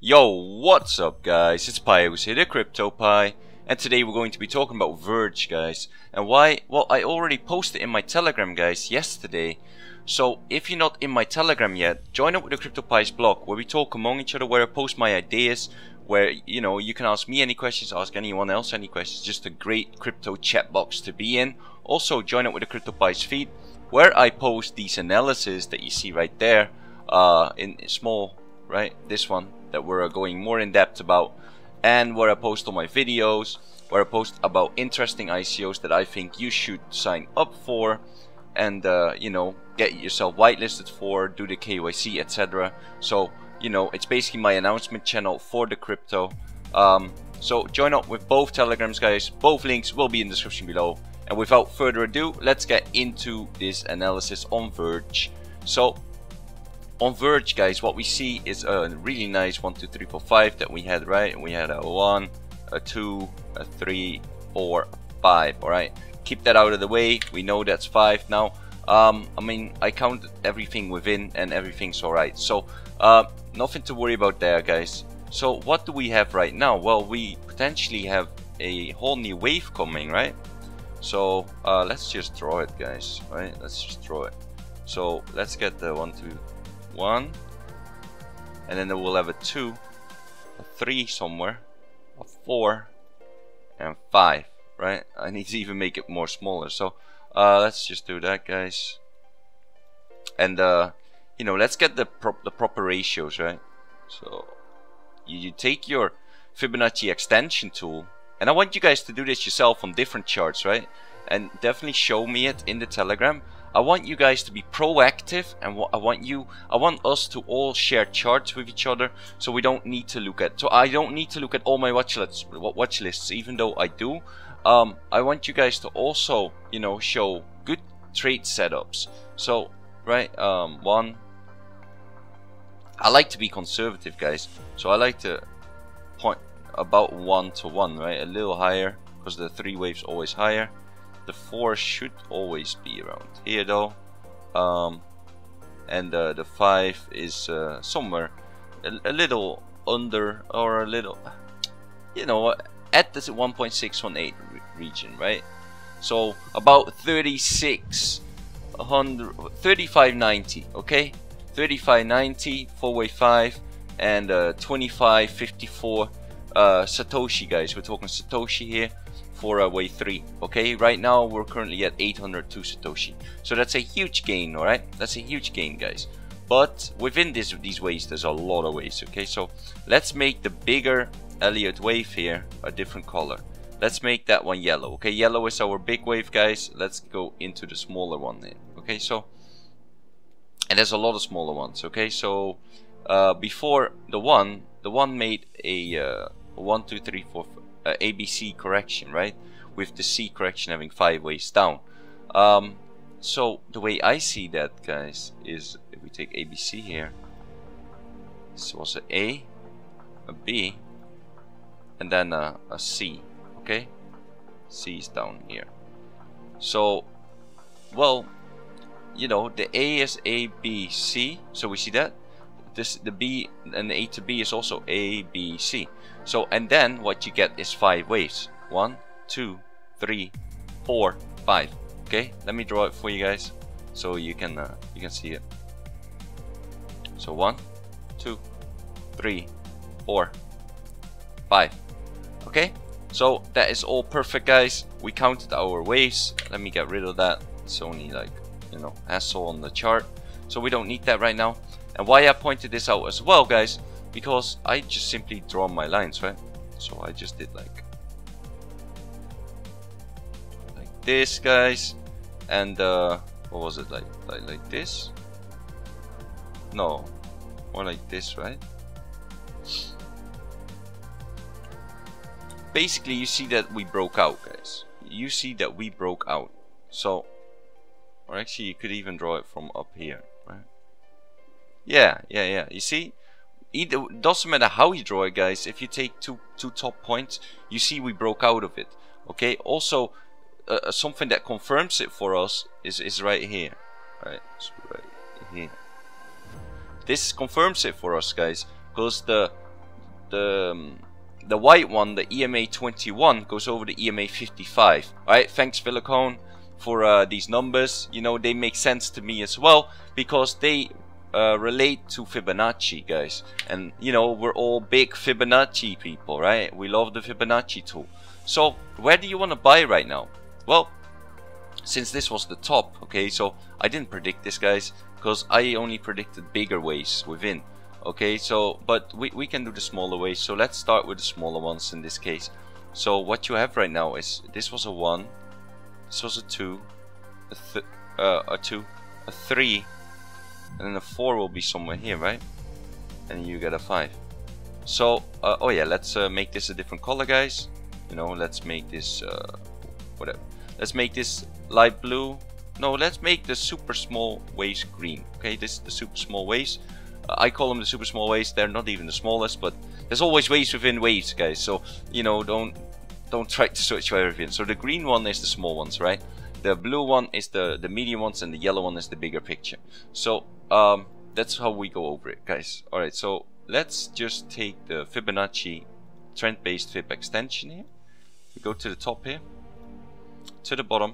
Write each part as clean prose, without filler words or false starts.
Yo, what's up guys? It's Pios here, the Crypto Pie, and today we're going to be talking about Verge, guys. And why? Well, I already posted in my Telegram, guys, yesterday. So if you're not in my Telegram yet, join up with the Crypto Pie's blog, where we talk among each other, where I post my ideas, where, you know, you can ask me any questions, ask anyone else any questions. Just a great crypto chat box to be in. Also, join up with the Crypto Pie's feed, where I post these analyses that you see right there, in small, right, this one, that we're going more in depth about, and where I post all my videos, where I post about interesting ICOs that I think you should sign up for, and you know, get yourself whitelisted for, do the KYC, etc. So, you know, it's basically my announcement channel for the crypto. So join up with both Telegrams, guys. Both links will be in the description below. And without further ado, let's get into this analysis on Verge. So on Verge, guys, what we see is a really nice 1, 2, 3, 4, 5 that we had, right? We had a 1, a 2, a 3, 4, 5. All right, keep that out of the way. We know that's 5 now. I mean, I counted everything within and everything's all right. So nothing to worry about there, guys. So what do we have right now? Well, we potentially have a whole new wave coming, right? So let's just draw it, guys. Right, let's just draw it. So let's get the 1, 2, 1, and then we'll have a 2, a 3 somewhere, a 4, and 5, right? I need to even make it more smaller. So let's just do that, guys. And you know, let's get the proper ratios, right? So you take your Fibonacci extension tool, and I want you guys to do this yourself on different charts, right? And definitely show me it in the Telegram. I want you guys to be proactive, and I want us to all share charts with each other, so we don't need to look at. So I don't need to look at all my watch lists, even though I do. I want you guys to also, you know, show good trade setups. So right, one. I like to be conservative, guys. So I like to point about 1 to 1, right? A little higher, because the 3 waves always higher. The 4 should always be around here though, and the 5 is somewhere a little under, or a little, you know, at the 1.618 region, right? So about 3590, okay, 3590 4-way 5, and 2554 Satoshi, guys. We're talking Satoshi here for wave 3. Okay, right now we're currently at 802 Satoshi, so that's a huge gain. All right, that's a huge gain, guys. But within these waves, there's a lot of waves. Okay, so let's make the bigger Elliott wave here a different color. Let's make that one yellow. Okay, yellow is our big wave, guys. Let's go into the smaller one then. Okay, so, and there's a lot of smaller ones. Okay, so before the one made a 1, 2, 3, 4 ABC correction, right? With the C correction having 5 ways down. So the way I see that, guys, is if we take ABC here, this was an A, a B, and then a C. Okay, C is down here. So, well, you know, the A is A, B, C. So we see that the B and the A to B is also A, B, C. So, and then what you get is 5 waves. 1, 2, 3, 4, 5. Okay, let me draw it for you guys, so you can see it. So 1, 2, 3, 4, 5. Okay, so that is all perfect, guys. We counted our waves. Let me get rid of that. It's only, like, you know, hassle on the chart, so we don't need that right now. And why I pointed this out as well, guys, because I just simply draw my lines, right? So I just did like this, guys, and what was it, like this? No, more like this, right? Basically, you see that we broke out, guys. You see that we broke out. So, or actually, you could even draw it from up here, right? Yeah. You see, it doesn't matter how you draw it, guys. If you take two top points, you see we broke out of it. Okay. Also, something that confirms it for us is right here, right? So right here. This confirms it for us, guys, because the the white one, the EMA 21, goes over the EMA 55. Alright, thanks Villicone for these numbers. You know, they make sense to me as well, because they relate to Fibonacci, guys. And you know, we're all big Fibonacci people, right? We love the Fibonacci tool. So where do you want to buy right now? Well, since this was the top, okay, so I didn't predict this, guys, because I only predicted bigger waves within. Okay, so but we can do the smaller waves. So let's start with the smaller ones in this case. So what you have right now is, this was a 1, this was a 2, a 2, a 3, and then a 4 will be somewhere here, right? And you get a 5. So oh yeah, let's make this a different color, guys. You know, let's make this whatever. Let's make this light blue. No, let's make the super small waves green. Okay, this is the super small waves. I call them the super small waves. They're not even the smallest, but there's always waves within waves, guys. So you know, don't try to search for everything. So the green one is the small ones, right? The blue one is the medium ones, and the yellow one is the bigger picture. So that's how we go over it, guys. All right, so let's just take the Fibonacci trend-based Fib extension here. We go to the top here, to the bottom.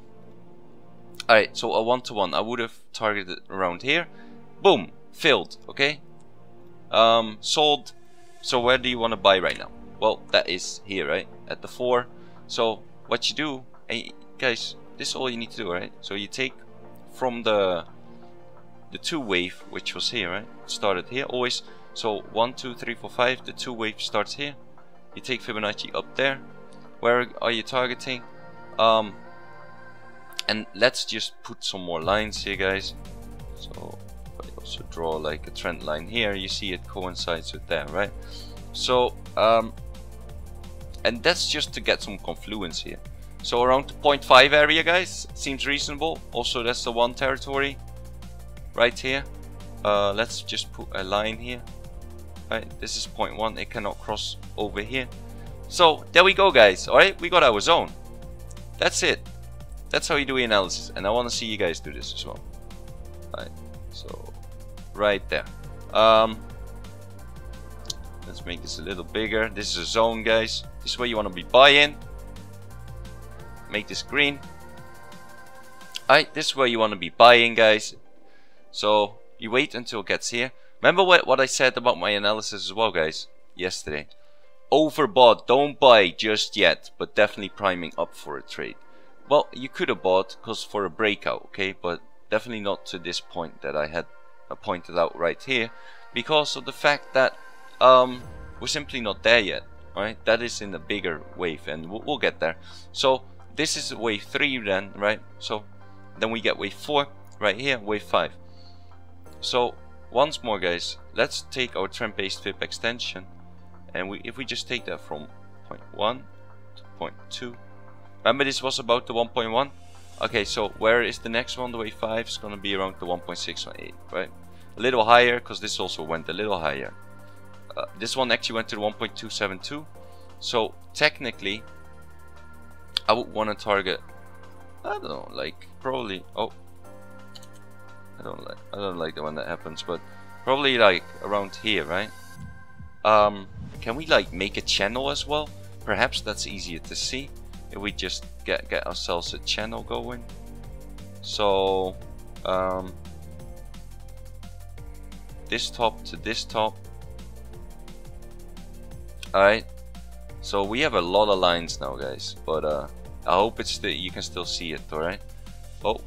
All right, so a 1-to-1. I would have targeted around here. Boom. Filled, okay? Sold. So where do you want to buy right now? Well, that is here, right? At the 4. So what you do, hey, guys, this is all you need to do, right? So you take from the 2 wave, which was here, right? Started here always. So 1, 2, 3, 4, 5. The 2 wave starts here. You take Fibonacci up there. Where are you targeting? And let's just put some more lines here, guys. So also draw like a trend line here. You see it coincides with that, right? So and that's just to get some confluence here. So around the 0.5 area, guys, seems reasonable. Also, that's the 1 territory right here. Let's just put a line here, right? This is 0.1. It cannot cross over here. So there we go, guys. All right, we got our zone. That's it. That's how you do the analysis, and I want to see you guys do this as well. All right, so right there. Let's make this a little bigger. This is a zone, guys. This is where you want to be buying. Make this green. Alright, this is where you want to be buying, guys. So you wait until it gets here. Remember what I said about my analysis as well, guys, yesterday. Overbought, don't buy just yet, but definitely priming up for a trade. Well, you could have bought because for a breakout, okay, but definitely not to this point that I had pointed out right here, because of the fact that we're simply not there yet. Alright, that is in the bigger wave, and we'll get there. So this is wave 3 then, right? So then we get wave 4 right here, wave 5. So once more, guys, let's take our trend-based Fib extension, and if we just take that from 0.1 to 0.2. Remember, this was about the 1.1. Okay, so where is the next one? The wave 5 is gonna be around the 1.618, right? A little higher, because this also went a little higher. This one actually went to 1.272. So technically, I would want to target, I don't know, like probably, oh, I don't like the one that happens, but probably like around here, right? Can we like make a channel as well? Perhaps that's easier to see if we just get ourselves a channel going. So this top to this top. Alright, so we have a lot of lines now, guys, but I hope you can still see it. Alright, oh,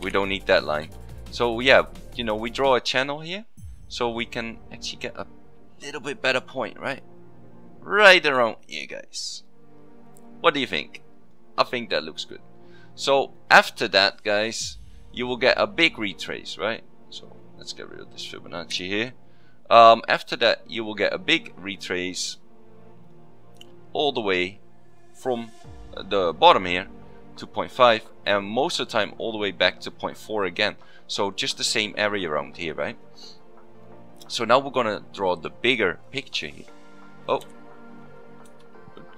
we don't need that line. So yeah, you know, we draw a channel here, so we can actually get a little bit better point, right? Right around here, guys. What do you think? I think that looks good. So after that, guys, you will get a big retrace, right? So let's get rid of this Fibonacci here. After that, you will get a big retrace all the way from the bottom here to 0.5, and most of the time all the way back to 0.4 again. So just the same area around here, right? So now we're gonna draw the bigger picture here. Oh,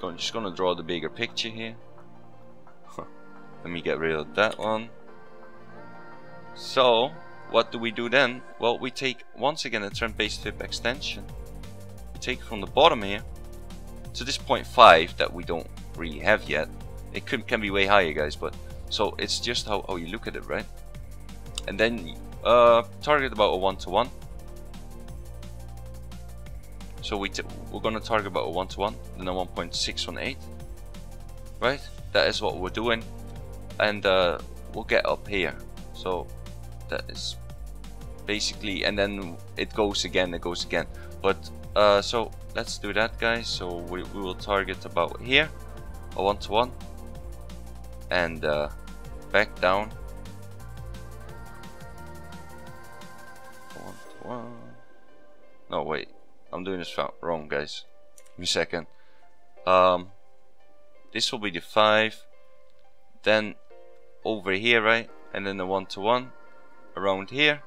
we're just gonna draw the bigger picture here. Let me get rid of that one. So what do we do then? Well, we take once again a trend-based Fib extension. We take it from the bottom here to this 0.5 that we don't really have yet. It can be way higher, guys, but so it's just how you look at it, right? And then target about a 1-to-1. So we're gonna target about a 1-to-1, then a 1.618, right? That is what we're doing, and we'll get up here. So that is basically, and then it goes again, But so let's do that, guys. So we will target about here, a 1-to-1, and back down. 1-to-1. No, wait, I'm doing this wrong, guys. Give me a second. This will be the 5, then over here, right? And then the 1-to-1 around here,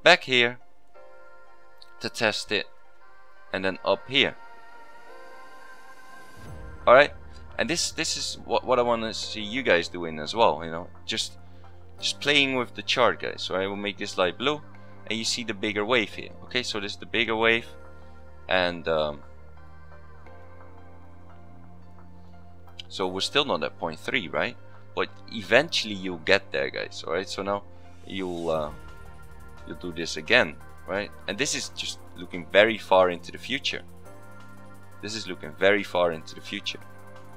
back here to test it, and then up here. Alright, and this is what I want to see you guys doing as well, you know, just playing with the chart, guys. So I will make this light blue, and you see the bigger wave here. Okay, so this is the bigger wave, and so we're still not at 0.3, right? But eventually you'll get there, guys. Alright, so now you'll do this again, right? And this is just looking very far into the future. This is looking very far into the future.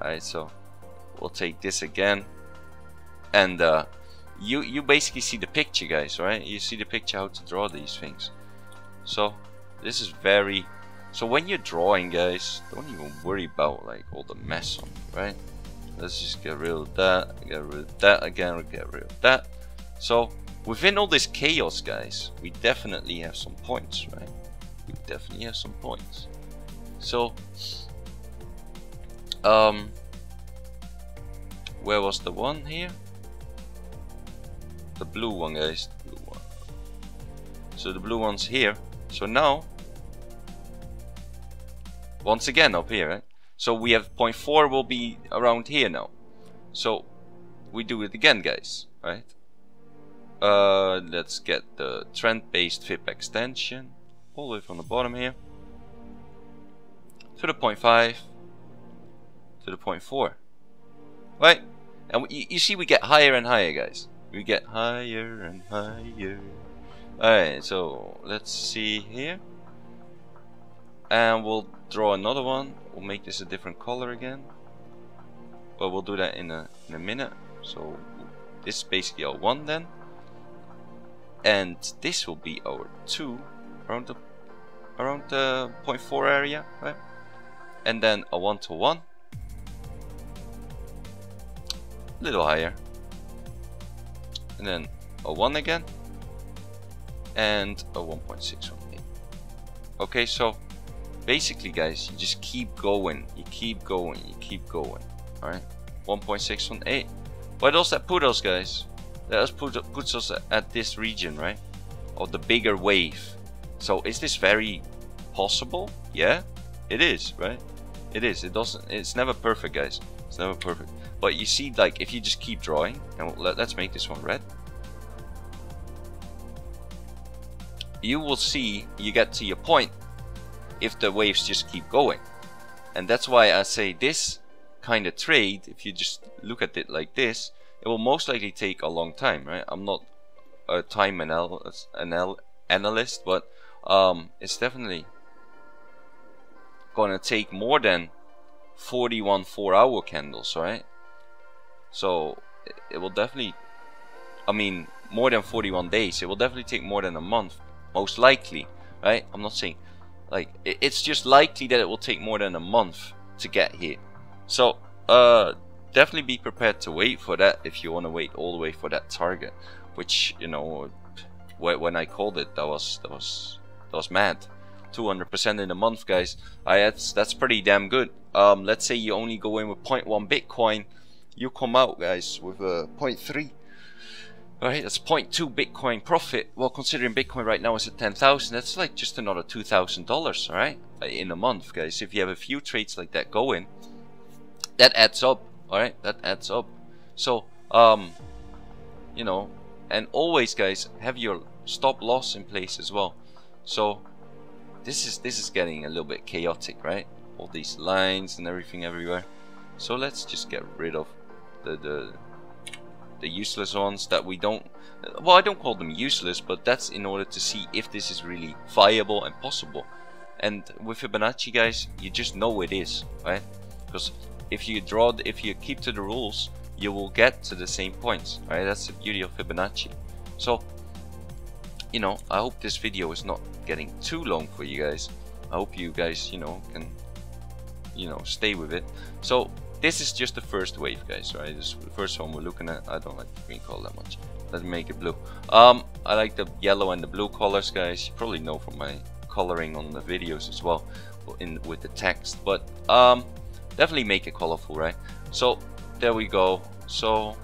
Alright, so we'll take this again, and you basically see the picture, guys, right? You see the picture how to draw these things. So this is very, so when you're drawing, guys, don't even worry about like all the mess on it, right? Let's just get rid of that, get rid of that again, get rid of that. So within all this chaos, guys, we definitely have some points, right? We definitely have some points. So where was the one here? The blue one, guys, the blue one. So the blue one's here. So now once again up here, right? So we have 0.4 will be around here now. So we do it again, guys, right? Let's get the trend-based FIP extension all the way from the bottom here to the 0.5 to the 0.4, right? And you see we get higher and higher, guys. We get higher and higher. Alright, so let's see here, and we'll draw another one. We'll make this a different color again, but we'll do that in a minute. So this is basically our 1 then, and this will be our 2 around the 0.4 area, right? And then a 1-to-1, a little higher, and then a 1 again, and a 1.618. Okay, so basically, guys, you just keep going, you keep going, you keep going. Alright, 1.618. Why does that put us, guys? That puts us at this region, right? Of the bigger wave. So is this very possible? Yeah, it is, right? It is. It doesn't. It's never perfect, guys. It's never perfect. But you see, like, if you just keep drawing, and let's make this one red. You will see you get to your point if the waves just keep going. And that's why I say this kind of trade, if you just look at it like this, it will most likely take a long time, right? I'm not a time analyst, but it's definitely gonna take more than 41 4-hour candles, right? So it will definitely, I mean, more than 41 days. It will definitely take more than a month, most likely, right? I'm not saying, like, it's just likely that it will take more than a month to get here. So definitely be prepared to wait for that if you want to wait all the way for that target, which, you know, when I called it, that was mad. 200% in a month, guys. That's pretty damn good. Let's say you only go in with 0.1 Bitcoin, you come out, guys, with a 0.3. Alright, that's 0.2 Bitcoin profit. Well, considering Bitcoin right now is at 10,000, that's like just another $2,000, alright, in a month, guys. If you have a few trades like that going, that adds up, alright, that adds up. So, you know, and always, guys, have your stop loss in place as well. So, this is getting a little bit chaotic, right? All these lines and everything everywhere. So let's just get rid of the useless ones that we don't. Well, I don't call them useless, but that's in order to see if this is really viable and possible. And with Fibonacci, guys, you just know it is, right? Because if you keep to the rules, you will get to the same points, right? That's the beauty of Fibonacci. So, you know, I hope this video is not getting too long for you guys. I hope you guys, you know, can, you know, stay with it. So this is just the first wave, guys, right? This is the first one we're looking at. I don't like the green color that much. Let's make it blue. I like the yellow and the blue colors, guys. You probably know from my coloring on the videos as well, with the text. But definitely make it colorful, right? So there we go. So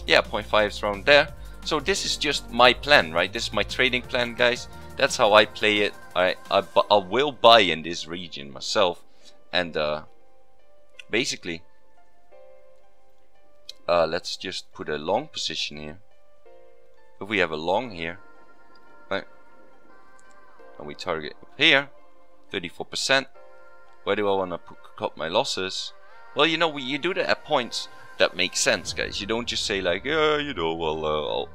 yeah, 0.5 is around there. So this is just my plan, right? This is my trading plan, guys. That's how I play it. I will buy in this region myself, and basically let's just put a long position here. If we have a long here, right, and we target up here 34%, where do I want to cut my losses? Well, you know, you do that at points that make sense, guys. You don't just say like, yeah, you know, well,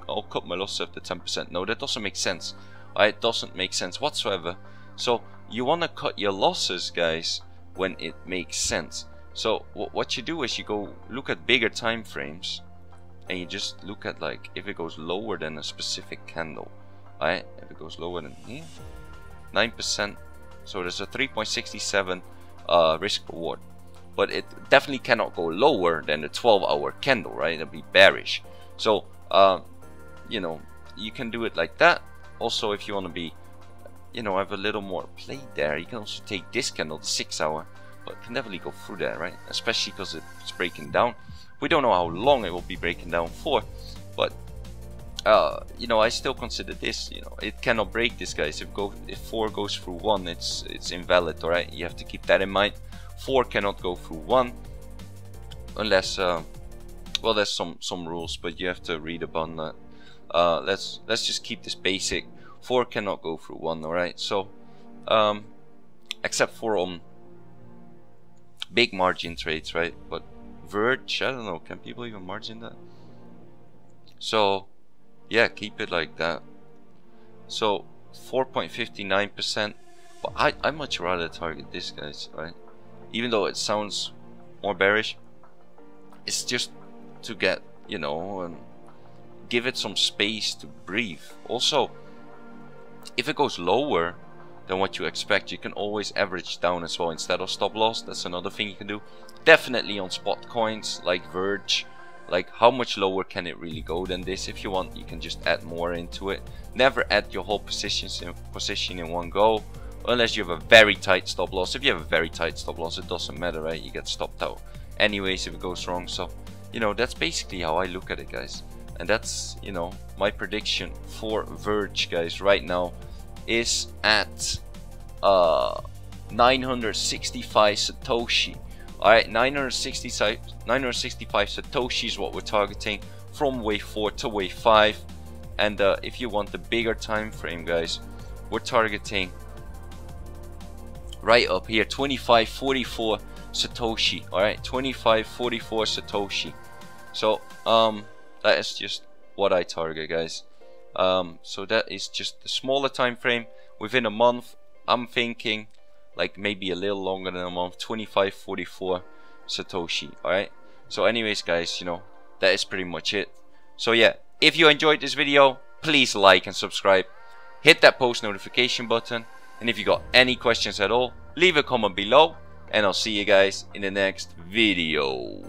I'll cut my losses after 10%. No, that doesn't make sense. It doesn't make sense whatsoever. So you want to cut your losses, guys, when it makes sense. So what you do is you go look at bigger time frames, and you just look at, like, if it goes lower than a specific candle, right? If it goes lower than here, 9%. So there's a 3.67 risk reward. But it definitely cannot go lower than the 12-hour candle, right? It'll be bearish. So, you know, you can do it like that. Also, if you want to be, you know, have a little more play there, you can also take this candle, the 6-hour, but it can definitely go through there, right? Especially because it's breaking down. We don't know how long it will be breaking down for, but you know, I still consider this, you know, it cannot break this, guys. If 4 goes through 1, it's invalid, alright? You have to keep that in mind. 4 cannot go through 1 unless well, there's some rules, but you have to read upon that. Let's just keep this basic. 4 cannot go through 1, alright? So except for big margin trades, right? But Verge, I don't know, can people even margin that? So yeah, keep it like that. So 4.59%, but I much rather target this, guys, right? Even though it sounds more bearish, it's just to get, you know, give it some space to breathe. Also, if it goes lower than what you expect, you can always average down as well instead of stop loss. That's another thing you can do. Definitely on spot coins like Verge. Like, how much lower can it really go than this? If you want, you can just add more into it. Never add your whole position in one go, unless you have a very tight stop loss. If you have a very tight stop loss, it doesn't matter, right? You get stopped out anyways if it goes wrong. So, you know, that's basically how I look at it, guys. And that's, you know, my prediction for Verge, guys, right now is at 965 Satoshi. Alright, 965 Satoshi is what we're targeting from wave 4 to wave 5. And if you want the bigger time frame, guys, we're targeting right up here, 2544 Satoshi. Alright, 2544 Satoshi. So that is just what I target, guys. So that is just the smaller time frame. Within a month, I'm thinking like maybe a little longer than a month, 2544 Satoshi. Alright, so anyways, guys, you know, that is pretty much it. So yeah, if you enjoyed this video, please like and subscribe, hit that post notification button, and if you got any questions at all, leave a comment below, and I'll see you guys in the next video.